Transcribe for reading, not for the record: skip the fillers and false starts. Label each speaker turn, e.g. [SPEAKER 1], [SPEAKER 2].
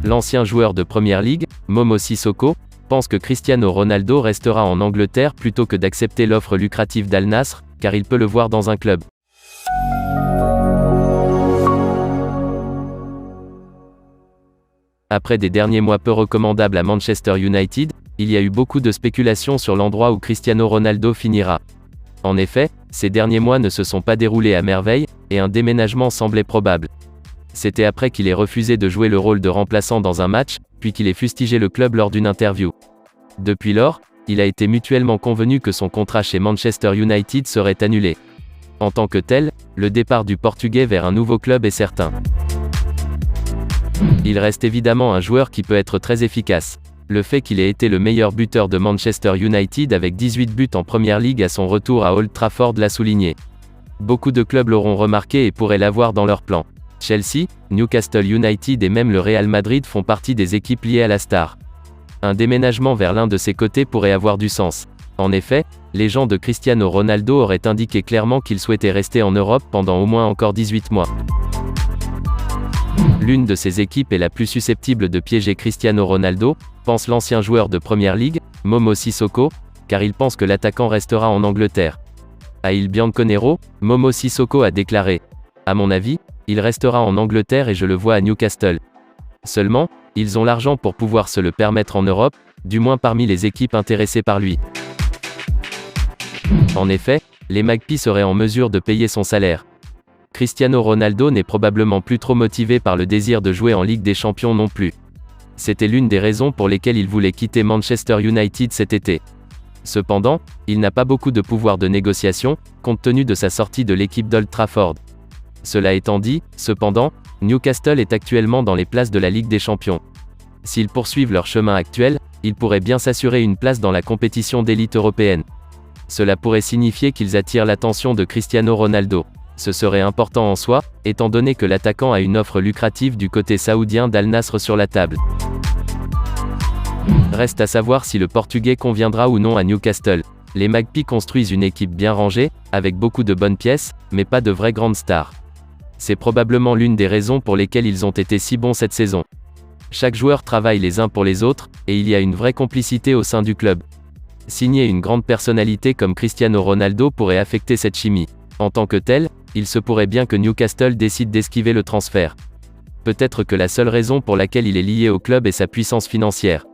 [SPEAKER 1] L'ancien joueur de Première Ligue, Momo Sissoko, pense que Cristiano Ronaldo restera en Angleterre plutôt que d'accepter l'offre lucrative d'Al Nassr, car il peut le voir dans un club. Après des derniers mois peu recommandables à Manchester United, il y a eu beaucoup de spéculations sur l'endroit où Cristiano Ronaldo finira. En effet, ces derniers mois ne se sont pas déroulés à merveille, et un déménagement semblait probable. C'était après qu'il ait refusé de jouer le rôle de remplaçant dans un match, puis qu'il ait fustigé le club lors d'une interview. Depuis lors, il a été mutuellement convenu que son contrat chez Manchester United serait annulé. En tant que tel, le départ du Portugais vers un nouveau club est certain. Il reste évidemment un joueur qui peut être très efficace. Le fait qu'il ait été le meilleur buteur de Manchester United avec 18 buts en Première Ligue à son retour à Old Trafford l'a souligné. Beaucoup de clubs l'auront remarqué et pourraient l'avoir dans leur plan. Chelsea, Newcastle United et même le Real Madrid font partie des équipes liées à la star. Un déménagement vers l'un de ces côtés pourrait avoir du sens. En effet, les gens de Cristiano Ronaldo auraient indiqué clairement qu'il souhaitait rester en Europe pendant au moins encore 18 mois. L'une de ces équipes est la plus susceptible de piéger Cristiano Ronaldo, pense l'ancien joueur de Première Ligue, Momo Sissoko, car il pense que l'attaquant restera en Angleterre. À Il Bianconero, Momo Sissoko a déclaré « À mon avis, il restera en Angleterre et je le vois à Newcastle. Seulement, ils ont l'argent pour pouvoir se le permettre en Europe, du moins parmi les équipes intéressées par lui. » En effet, les Magpies seraient en mesure de payer son salaire. Cristiano Ronaldo n'est probablement plus trop motivé par le désir de jouer en Ligue des Champions non plus. C'était l'une des raisons pour lesquelles il voulait quitter Manchester United cet été. Cependant, il n'a pas beaucoup de pouvoir de négociation, compte tenu de sa sortie de l'équipe d'Old Trafford. Cela étant dit, cependant, Newcastle est actuellement dans les places de la Ligue des Champions. S'ils poursuivent leur chemin actuel, ils pourraient bien s'assurer une place dans la compétition d'élite européenne. Cela pourrait signifier qu'ils attirent l'attention de Cristiano Ronaldo. Ce serait important en soi, étant donné que l'attaquant a une offre lucrative du côté saoudien d'Al Nassr sur la table. Reste à savoir si le Portugais conviendra ou non à Newcastle. Les Magpies construisent une équipe bien rangée, avec beaucoup de bonnes pièces, mais pas de vraies grandes stars. C'est probablement l'une des raisons pour lesquelles ils ont été si bons cette saison. Chaque joueur travaille les uns pour les autres, et il y a une vraie complicité au sein du club. Signer une grande personnalité comme Cristiano Ronaldo pourrait affecter cette chimie. En tant que tel, il se pourrait bien que Newcastle décide d'esquiver le transfert. Peut-être que la seule raison pour laquelle il est lié au club est sa puissance financière.